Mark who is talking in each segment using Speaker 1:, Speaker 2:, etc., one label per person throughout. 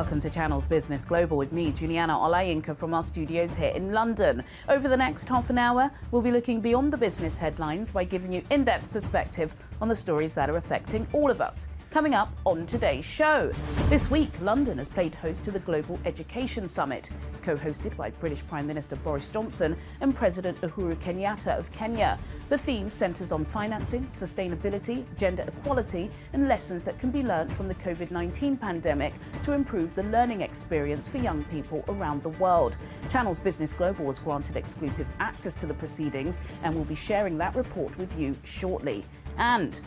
Speaker 1: Welcome to Channels Business Global with me, Juliana Olayinka, from our studios here in London. Over the next half an hour, we'll be looking beyond the business headlines by giving you in-depth perspective on the stories that are affecting all of us. Coming up on today's show. This week, London has played host to the Global Education Summit, co-hosted by British Prime Minister Boris Johnson and President Uhuru Kenyatta of Kenya. The theme centres on financing, sustainability, gender equality and lessons that can be learnt from the COVID-19 pandemic to improve the learning experience for young people around the world. Channels Business Global was granted exclusive access to the proceedings and will be sharing that report with you shortly. And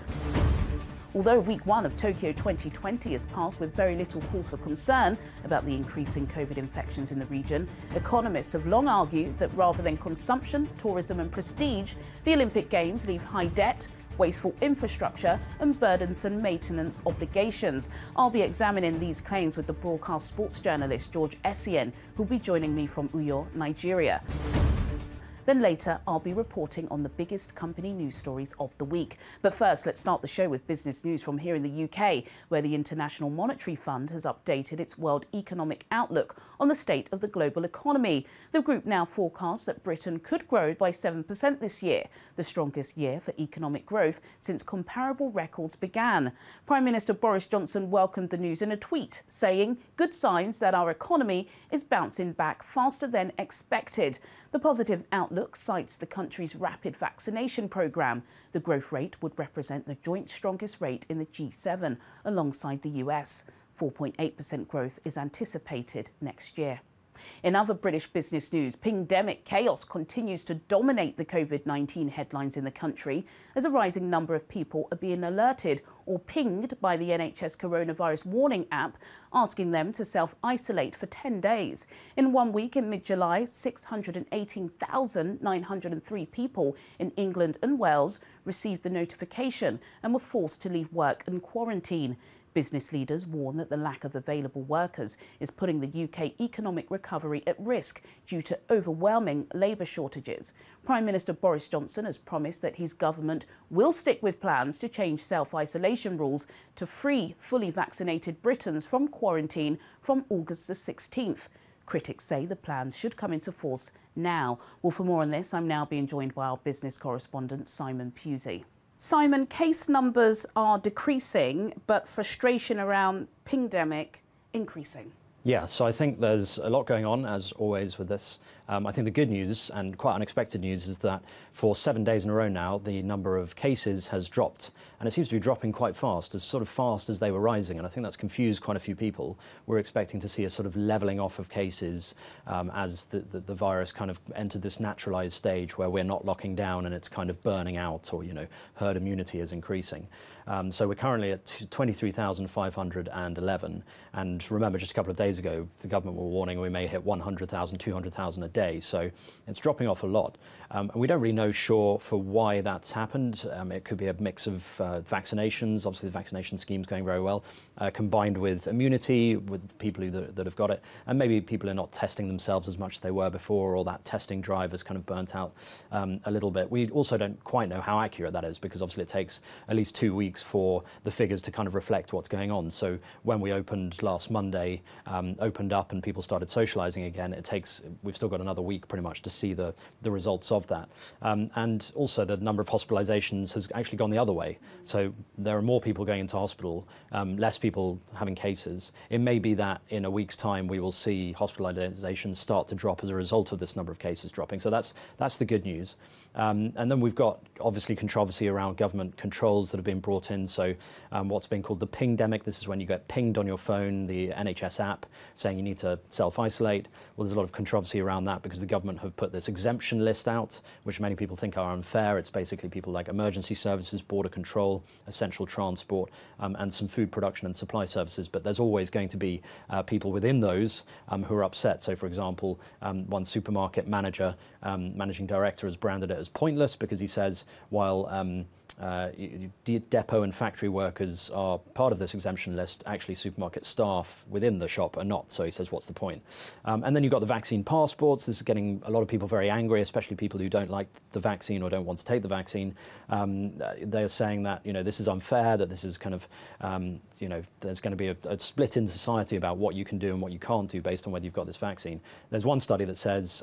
Speaker 1: although week one of Tokyo 2020 has passed with very little cause for concern about the increasing COVID infections in the region, economists have long argued that rather than consumption, tourism and prestige, the Olympic Games leave high debt, wasteful infrastructure and burdensome maintenance obligations. I'll be examining these claims with the broadcast sports journalist George Essien, who'll be joining me from Uyo, Nigeria. Then later, I'll be reporting on the biggest company news stories of the week. But first, let's start the show with business news from here in the UK, where the International Monetary Fund has updated its World Economic Outlook on the state of the global economy. The group now forecasts that Britain could grow by 7% this year, the strongest year for economic growth since comparable records began. Prime Minister Boris Johnson welcomed the news in a tweet, saying, "Good signs that our economy is bouncing back faster than expected." The positive outlook cites the country's rapid vaccination programme. The growth rate would represent the joint strongest rate in the G7, alongside the US. 4.8% growth is anticipated next year. In other British business news, pingdemic chaos continues to dominate the COVID-19 headlines in the country as a rising number of people are being alerted or pinged by the NHS coronavirus warning app, asking them to self-isolate for 10 days. In 1 week in mid-July, 618,903 people in England and Wales received the notification and were forced to leave work and quarantine. Business leaders warn that the lack of available workers is putting the UK economic recovery at risk due to overwhelming labour shortages. Prime Minister Boris Johnson has promised that his government will stick with plans to change self-isolation rules to free fully vaccinated Britons from quarantine from August the 16th. Critics say the plans should come into force now. Well, for more on this, I'm now being joined by our business correspondent, Simon Pusey. Simon, case numbers are decreasing, but frustration around pingdemic increasing.
Speaker 2: Yeah, so I think there's a lot going on, as always, with this. I think the good news, and quite unexpected news, is that for 7 days in a row now, the number of cases has dropped. And it seems to be dropping quite fast, as fast as they were rising. And I think that's confused quite a few people. We're expecting to see a sort of levelling off of cases as the virus kind of entered this naturalised stage where we're not locking down and it's kind of burning out, or, herd immunity is increasing. So we're currently at 23,511. And remember, just a couple of days ago, the government were warning we may hit 100,000, 200,000 a day. So it's dropping off a lot. And we don't really know for why that's happened. It could be a mix of vaccinations. Obviously, the vaccination scheme's going very well, combined with immunity with people that have got it. And maybe people are not testing themselves as much as they were before, or that testing drive has kind of burnt out a little bit. We also don't quite know how accurate that is, because obviously it takes at least 2 weeks for the figures to kind of reflect what's going on. So when we opened last Monday, opened up and people started socialising again, we've still got another week pretty much to see the results of that. And also the number of hospitalisations has actually gone the other way. So there are more people going into hospital, less people having cases. It may be that in a week's time we will see hospitalisations start to drop as a result of this number of cases dropping. So that's the good news. And then we've got obviously controversy around government controls that have been brought in. So what's been called the pingdemic, this is when you get pinged on your phone, the NHS app, saying you need to self-isolate. Well, there's a lot of controversy around that because the government have put this exemption list out, which many people think are unfair. It's basically people like emergency services, border control, essential transport, and some food production and supply services. But there's always going to be people within those who are upset. So, for example, one supermarket manager, managing director, has branded it as pointless because he says while depot and factory workers are part of this exemption list. Actually, supermarket staff within the shop are not. So he says, what's the point? And then you've got the vaccine passports. This is getting a lot of people very angry, especially people who don't like the vaccine or don't want to take the vaccine. They are saying that, this is unfair, that this is kind of, there's going to be a split in society about what you can do and what you can't do based on whether you've got this vaccine. There's one study that says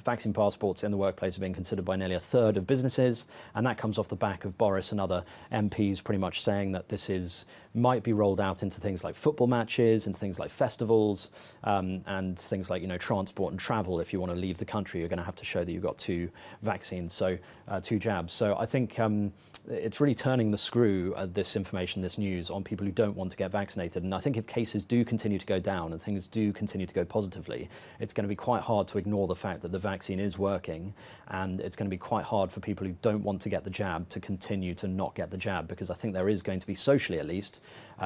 Speaker 2: vaccine passports in the workplace are being considered by nearly a third of businesses, and that comes off the back of Boris and other MPs pretty much saying that this might be rolled out into things like football matches and things like festivals, and things like transport and travel. If you want to leave the country, you're going to have to show that you've got 2 vaccines, so 2 jabs. So I think it's really turning the screw, this information, this news, on people who don't want to get vaccinated. And I think if cases do continue to go down and things do continue to go positively, it's going to be quite hard to ignore the fact that the vaccine is working, and it's going to be quite hard for people who don't want to get the jab to continue to not get the jab, because I think there is going to be, socially at least,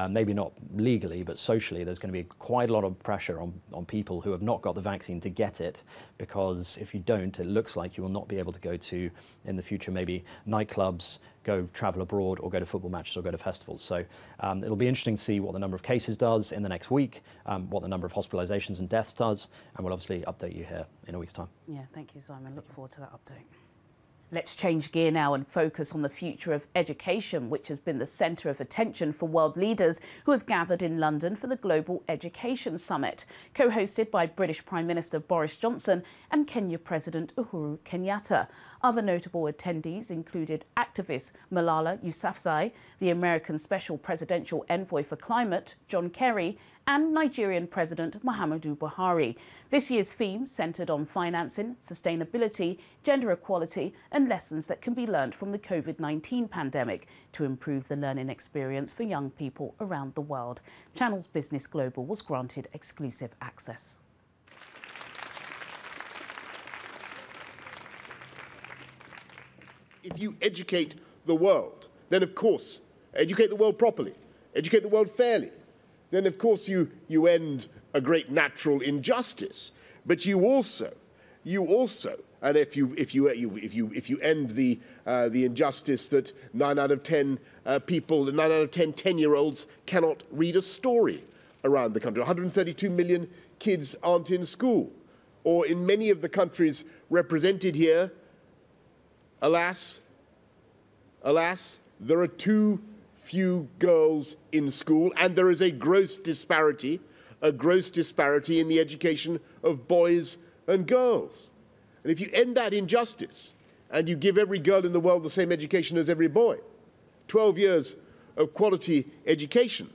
Speaker 2: maybe not legally, but socially, there's going to be quite a lot of pressure on people who have not got the vaccine to get it, because if you don't, it looks like you will not be able to go to, in the future, maybe nightclubs, go travel abroad, or go to football matches, or go to festivals. So it'll be interesting to see what the number of cases does in the next week, what the number of hospitalizations and deaths does, and we'll obviously update you here in a week's time.
Speaker 1: Yeah, thank you, Simon. Look forward to that update. Let's change gear now and focus on the future of education, which has been the centre of attention for world leaders who have gathered in London for the Global Education Summit, co-hosted by British Prime Minister Boris Johnson and Kenya President Uhuru Kenyatta. Other notable attendees included activist Malala Yousafzai, the American Special Presidential Envoy for Climate, John Kerry, and Nigerian President Muhammadu Buhari. This year's theme centred on financing, sustainability, gender equality and lessons that can be learned from the COVID-19 pandemic to improve the learning experience for young people around the world. Channel's Business Global was granted exclusive access.
Speaker 3: If you educate the world, then of course, educate the world properly, educate the world fairly, then of course you end a great natural injustice. But you also, and if you end the injustice that 9 out of 10 people, 9 out of 10 10-year-olds cannot read a story around the country. 132 million kids aren't in school, or in many of the countries represented here, alas, there are too few girls in school, and there is a gross disparity in the education of boys and girls. And if you end that injustice and you give every girl in the world the same education as every boy, 12 years of quality education,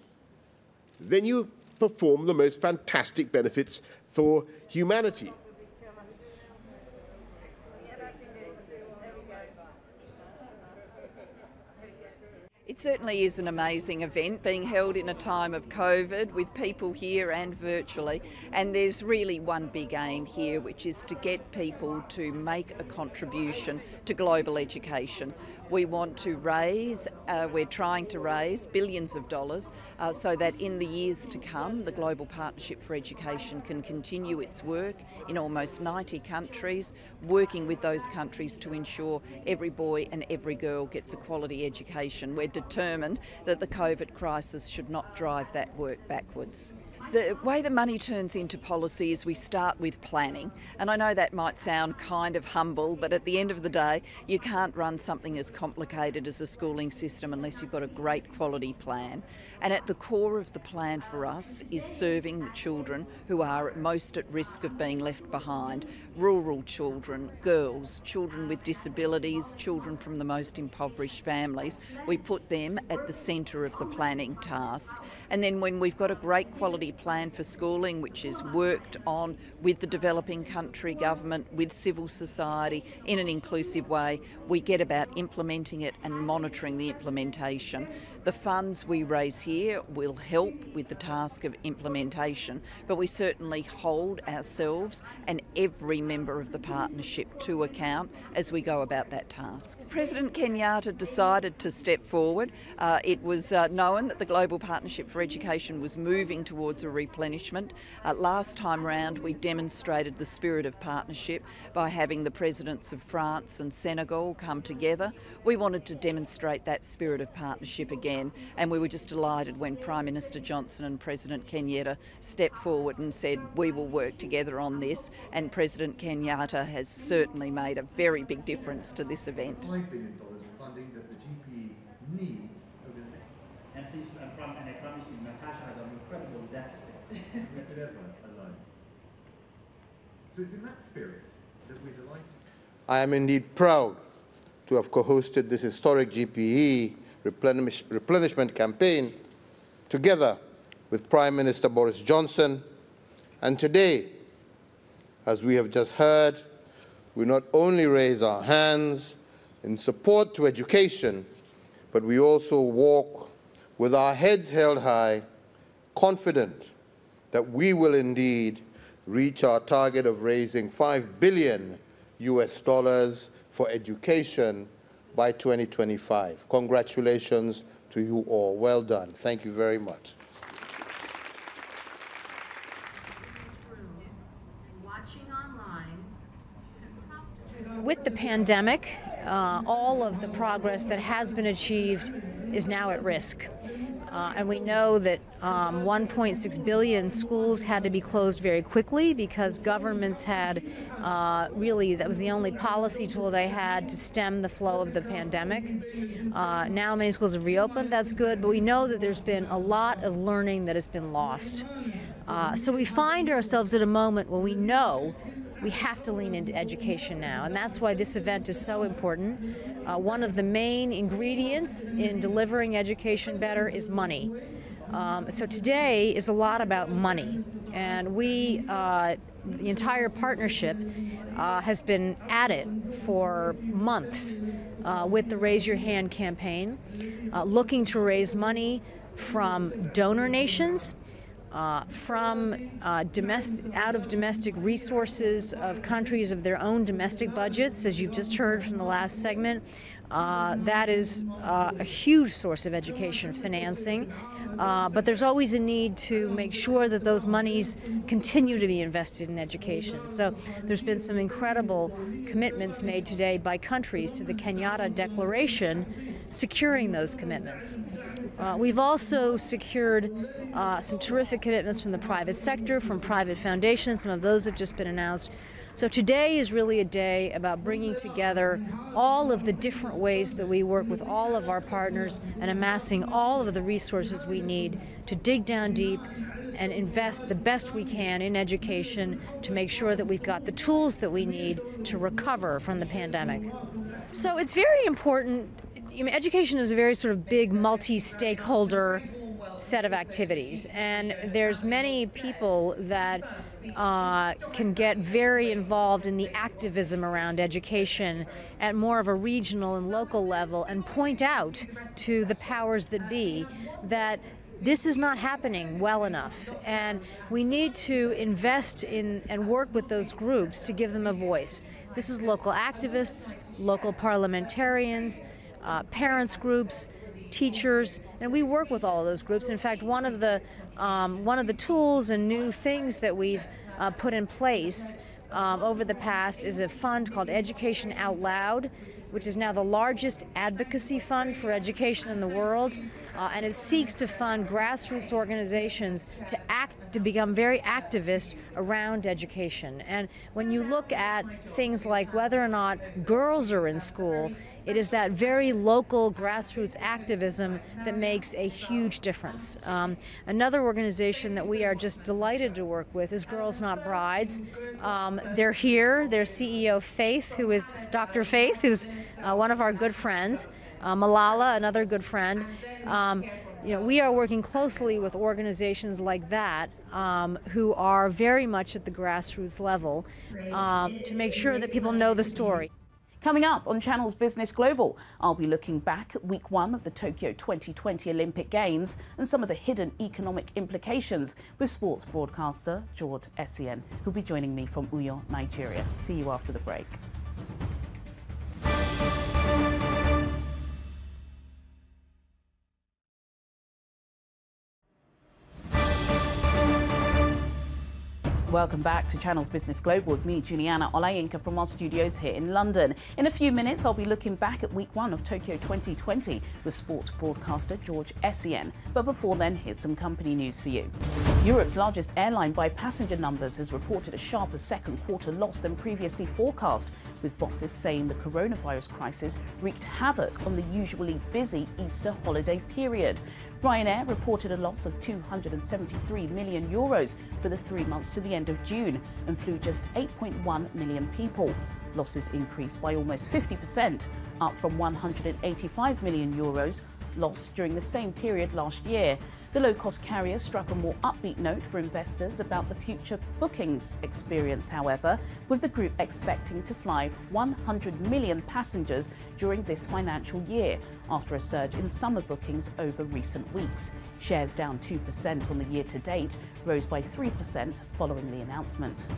Speaker 3: then you perform the most fantastic benefits for humanity.
Speaker 4: It certainly is an amazing event being held in a time of COVID with people here and virtually, and there's really one big aim here, which is to get people to make a contribution to global education. We want to raise, we're trying to raise billions of dollars so that in the years to come the Global Partnership for Education can continue its work in almost 90 countries, working with those countries to ensure every boy and every girl gets a quality education. We're determined that the COVID crisis should not drive that work backwards. The way the money turns into policy is we start with planning, and I know that might sound kind of humble, but at the end of the day you can't run something as complicated as a schooling system unless you've got a great quality plan. And at the core of the plan for us is serving the children who are most at risk of being left behind: rural children, girls, children with disabilities, children from the most impoverished families. We put them at the centre of the planning task. And then when we've got a great quality plan for schooling, which is worked on with the developing country government, with civil society, in an inclusive way, we get about implementing it and monitoring the implementation. The funds we raise here will help with the task of implementation, but we certainly hold ourselves and every member of the partnership to account as we go about that task. President Kenyatta decided to step forward. It was known that the Global Partnership for Education was moving towards a replenishment. Last time round we demonstrated the spirit of partnership by having the presidents of France and Senegal come together. We wanted to demonstrate that spirit of partnership again, and we were just delighted when Prime Minister Johnson and President Kenyatta stepped forward and said we will work together on this, and President Kenyatta has certainly made a very big difference to this event.
Speaker 5: $5 billion of funding that the GPE needs over the next.
Speaker 6: And please, and I promise you, Natasha has an incredible debt stick.
Speaker 5: Never alone. So it's in that spirit that we're delighted.
Speaker 7: I am indeed proud to have co-hosted this historic GPE replenishment campaign together with Prime Minister Boris Johnson. And today, as we have just heard, we not only raise our hands in support to education, but we also walk with our heads held high, confident that we will indeed reach our target of raising $5 billion for education by 2025. Congratulations to you all. Well done. Thank you very much.
Speaker 8: With the pandemic, all of the progress that has been achieved is now at risk. And we know that 1.6 billion schools had to be closed very quickly because governments had really, that was the only policy tool they had to stem the flow of the pandemic. Now many schools have reopened, that's good, but we know that there's been a lot of learning that has been lost. So we find ourselves at a moment when we know we have to lean into education now, and that's why this event is so important. One of the main ingredients in delivering education better is money. So today is a lot about money, and we, the entire partnership has been at it for months with the Raise Your Hand campaign, looking to raise money from donor nations, from out of domestic resources of countries of their own domestic budgets, as you've just heard from the last segment. That is a huge source of education financing, but there's always a need to make sure that those monies continue to be invested in education. So there's been some incredible commitments made today by countries to the Kenyatta Declaration securing those commitments. We've also secured some terrific commitments from the private sector, from private foundations. Some of those have just been announced. So today is really a day about bringing together all of the different ways that we work with all of our partners and amassing all of the resources we need to dig down deep and invest the best we can in education to make sure that we've got the tools that we need to recover from the pandemic. So it's very important. I mean, education is a very sort of big multi-stakeholder set of activities, and there's many people that can get very involved in the activism around education at more of a regional and local level and point out to the powers that be that this is not happening well enough, and we need to invest in and work with those groups to give them a voice. This is local activists, local parliamentarians, parents groups, teachers, and we work with all of those groups. In fact, one of the tools and new things that we've put in place over the past is a fund called Education Out Loud, which is now the largest advocacy fund for education in the world, and it seeks to fund grassroots organizations to become very activist around education. And when you look at things like whether or not girls are in school, it is that very local grassroots activism that makes a huge difference. Another organization that we are just delighted to work with is Girls Not Brides. They're here. Their CEO, Faith, who is Dr. Faith, who's one of our good friends. Malala, another good friend. You know, we are working closely with organizations like that who are very much at the grassroots level to make sure that people know the story.
Speaker 1: Coming up on Channel's Business Global, I'll be looking back at week one of the Tokyo 2020 Olympic Games and some of the hidden economic implications with sports broadcaster George Essien, who'll be joining me from Uyo, Nigeria. See you after the break. Welcome back to Channel's Business Global with me, Juliana Olayinka, from our studios here in London. In a few minutes, I'll be looking back at week one of Tokyo 2020 with sports broadcaster George Essien. But before then, here's some company news for you. Europe's largest airline by passenger numbers has reported a sharper second quarter loss than previously forecast, with bosses saying the coronavirus crisis wreaked havoc on the usually busy Easter holiday period. Ryanair reported a loss of €273 million for the 3 months to the end of June and flew just 8.1 million people. Losses increased by almost 50%, up from €185 million lost during the same period last year. The low-cost carrier struck a more upbeat note for investors about the future bookings experience, however, with the group expecting to fly 100 million passengers during this financial year, after a surge in summer bookings over recent weeks. Shares down 2% on the year-to-date, rose by 3% following the announcement.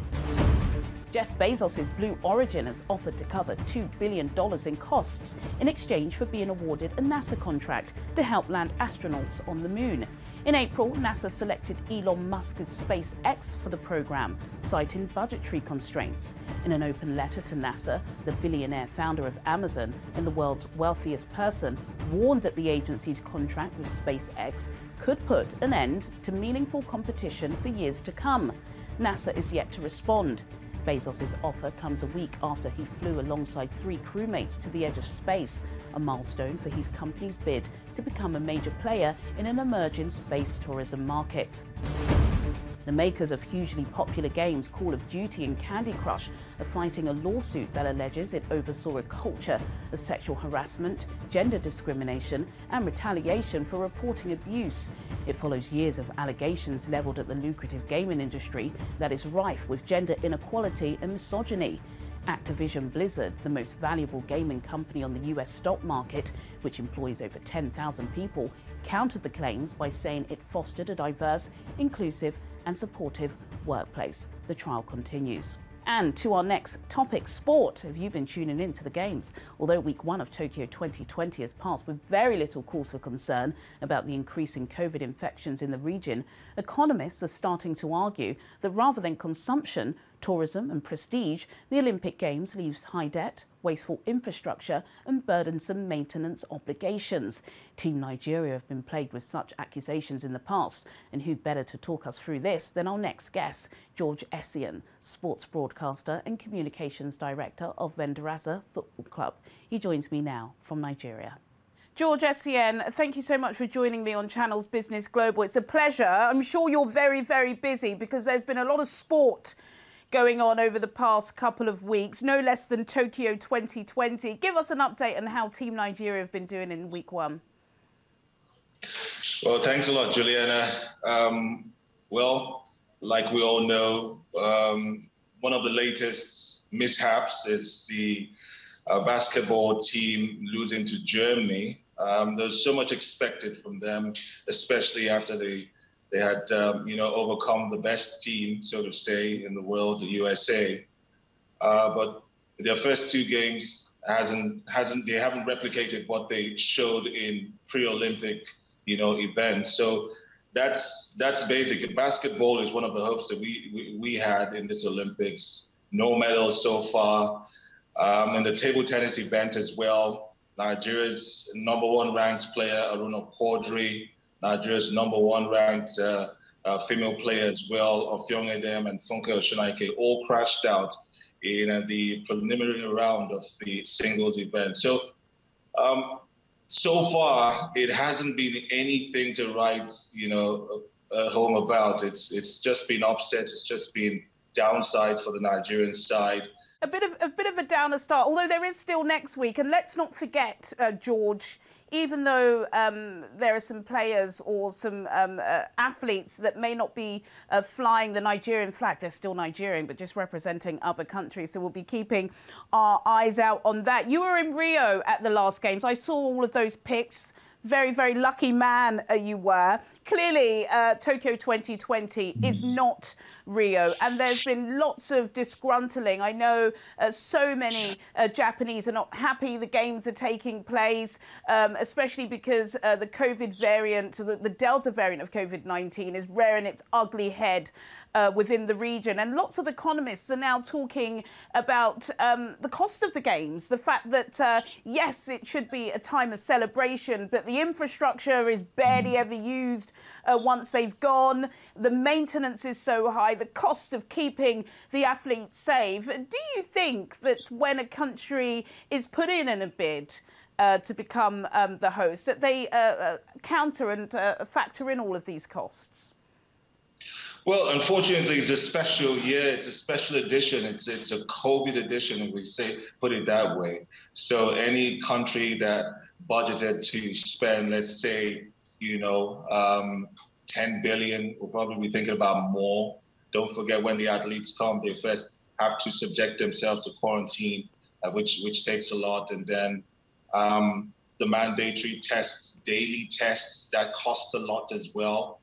Speaker 1: Jeff Bezos' Blue Origin has offered to cover $2 billion in costs in exchange for being awarded a NASA contract to help land astronauts on the moon. In April, NASA selected Elon Musk's SpaceX for the program, citing budgetary constraints. In an open letter to NASA, the billionaire founder of Amazon and the world's wealthiest person warned that the agency's contract with SpaceX could put an end to meaningful competition for years to come. NASA is yet to respond. Bezos' offer comes a week after he flew alongside 3 crewmates to the edge of space, a milestone for his company's bid to become a major player in an emerging space tourism market. The makers of hugely popular games Call of Duty and Candy Crush are fighting a lawsuit that alleges it oversaw a culture of sexual harassment, gender discrimination and retaliation for reporting abuse. It follows years of allegations levelled at the lucrative gaming industry that is rife with gender inequality and misogyny. Activision Blizzard, the most valuable gaming company on the US stock market, which employs over 10,000 people, countered the claims by saying it fostered a diverse, inclusive and supportive workplace. The trial continues. And to our next topic, sport. Have you been tuning in to the games? Although week one of Tokyo 2020 has passed with very little cause for concern about the increasing COVID infections in the region, economists are starting to argue that rather than consumption, tourism and prestige, the Olympic Games leaves high debt, wasteful infrastructure and burdensome maintenance obligations. Team Nigeria have been plagued with such accusations in the past, and who better to talk us through this than our next guest, George Essien, sports broadcaster and communications director of Vendoraza Football Club. He joins me now from Nigeria. George Essien, thank you so much for joining me on Channel's Business Global. It's a pleasure. I'm sure you're very, very busy because there's been a lot of sport going on over the past couple of weeks, no less than Tokyo 2020. Give us an update on how Team Nigeria have been doing in week one.
Speaker 9: Well, thanks a lot, Juliana. Well, like we all know, one of the latest mishaps is the basketball team losing to Germany. There's so much expected from them, especially after they had, overcome the best team, so to say, in the world, the USA. But their first 2 games they haven't replicated what they showed in pre-Olympic, events. So that's basic. Basketball is one of the hopes that we had in this Olympics. No medals so far. And the table tennis event as well. Nigeria's #1 ranked player, Aruna Quadri, Nigeria's #1 ranked female player as well, Ofyongedem and Funke Oshonaike, all crashed out in the preliminary round of the singles event. So, so far, it hasn't been anything to write, home about. It's just been upsets. It's just been downsides for the Nigerian side. A bit of a downer start, although there is still next week. And let's not forget, George,
Speaker 1: even though there are some players or some athletes that may not be flying the Nigerian flag, they're still Nigerian, but just representing other countries. So we'll be keeping our eyes out on that. You were in Rio at the last games. I saw all of those pics. Very, very lucky man you were. Clearly, Tokyo 2020 is not Rio, and there's been lots of disgruntling. I know so many Japanese are not happy the games are taking place, especially because the COVID variant, the Delta variant of COVID-19 is rearing its ugly head within the region. And lots of economists are now talking about the cost of the games, the fact that, yes, it should be a time of celebration, but the infrastructure is barely ever used once they've gone. The maintenance is so high, the cost of keeping the athletes safe. Do you think that when a country is put in a bid to become the host, that they counter and factor in all of these costs?
Speaker 9: Well, unfortunately, it's a special year. It's a special edition. It's a COVID edition, if we put it that way. So any country that budgeted to spend, let's say, 10 billion, will probably be thinking about more. Don't forget, when the athletes come, they first have to subject themselves to quarantine, which takes a lot. And then the mandatory tests, daily tests, that cost a lot as well.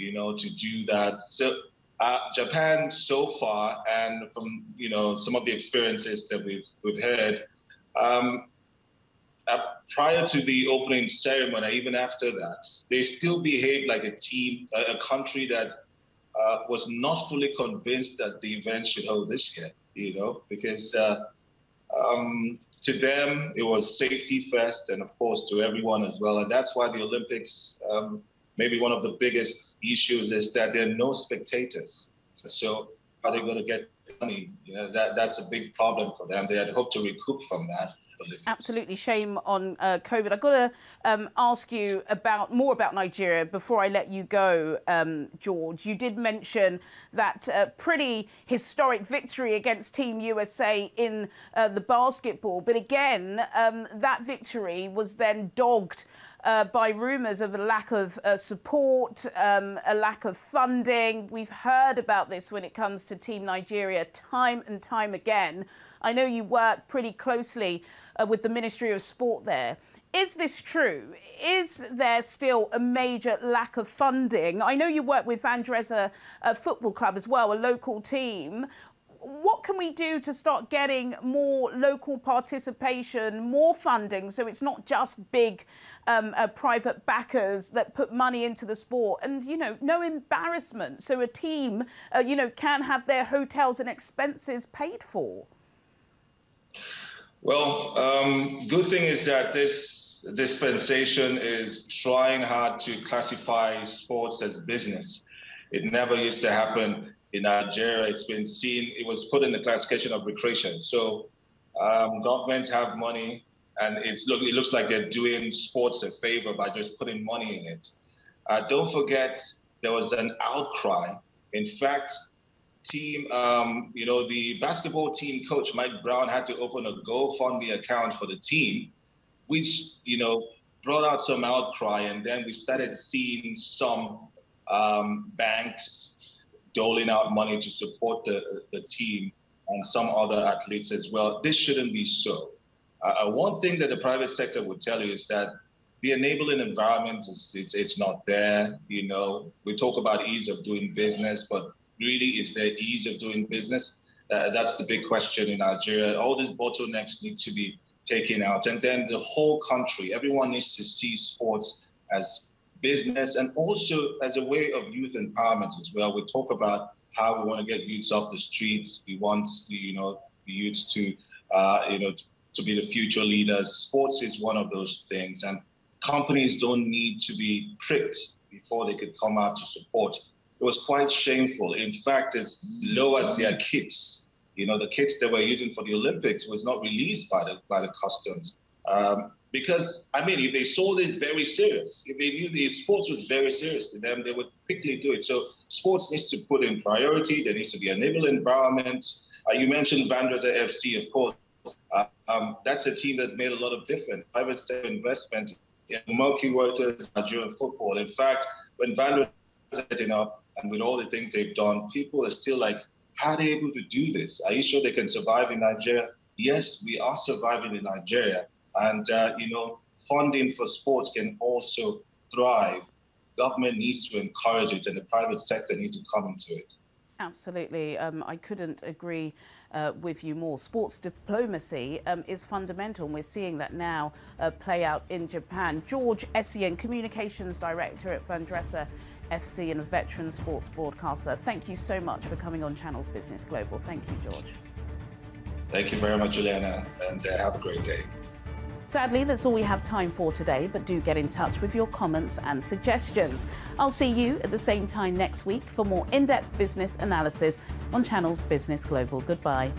Speaker 9: To do that. So Japan so far, and from, some of the experiences that we've heard, prior to the opening ceremony, even after that, they still behaved like a team, a country that was not fully convinced that the event should hold this year, because to them, it was safety first, and of course to everyone as well. And that's why the Olympics, maybe one of the biggest issues is that there are no spectators. So how are they going to get money? That's a big problem for them. They had hoped to recoup from that.
Speaker 1: Absolutely, shame on COVID. I've got to ask you more about Nigeria before I let you go, George. You did mention that pretty historic victory against Team USA in the basketball. But again, that victory was then dogged by rumours of a lack of support, a lack of funding. We've heard about this when it comes to Team Nigeria time and time again. I know you work pretty closely with the Ministry of Sport there. Is this true? Is there still a major lack of funding? I know you work with Vandresa Football Club as well, a local team. What can we do to start getting more local participation, more funding, so it's not just big private backers that put money into the sport, and, no embarrassment, so a team, can have their hotels and expenses paid for?
Speaker 9: Well, good thing is that this dispensation is trying hard to classify sports as business. It never used to happen in Nigeria. It's been seen, it was put in the classification of recreation. So governments have money, and it looks like they're doing sports a favor by just putting money in it. Don't forget, there was an outcry. In fact, the basketball team coach, Mike Brown, had to open a GoFundMe account for the team, which, brought out some outcry. And then we started seeing some banks doling out money to support the team and some other athletes as well. This shouldn't be so. One thing that the private sector would tell you is that the enabling environment, it's not there. We talk about ease of doing business, but really, is there ease of doing business? That's the big question in Nigeria. All these bottlenecks need to be taken out. And then the whole country, everyone needs to see sports as business and also as a way of youth empowerment as well. We talk about how we want to get youths off the streets. We want the youths to be the future leaders. Sports is one of those things, and companies don't need to be pricked before they could come out to support. It was quite shameful. In fact, as low as their kits, the kits that were using for the Olympics was not released by the customs. Because, if they saw this very serious, if they knew the sports was very serious to them, they would quickly do it. So sports needs to put in priority. There needs to be an enabling environment. You mentioned Vandresa FC, of course. That's a team that's made a lot of difference. Private sector investment murky waters Nigerian football. In fact, when Vanguard is setting up and with all the things they've done, people are still like, how are they able to do this? Are you sure they can survive in Nigeria? Yes, we are surviving in Nigeria. And, funding for sports can also thrive. Government needs to encourage it and the private sector needs to come into it.
Speaker 1: Absolutely. I couldn't agree with you more. Sports diplomacy is fundamental, and we're seeing that now play out in Japan. George Essien, Communications Director at Vandresa FC and a veteran sports broadcaster. Thank you so much for coming on Channels Business Global. Thank you, George.
Speaker 9: Thank you very much, Juliana, and have a great day.
Speaker 1: Sadly, that's all we have time for today, but do get in touch with your comments and suggestions. I'll see you at the same time next week for more in-depth business analysis on Channels Business Global. Goodbye.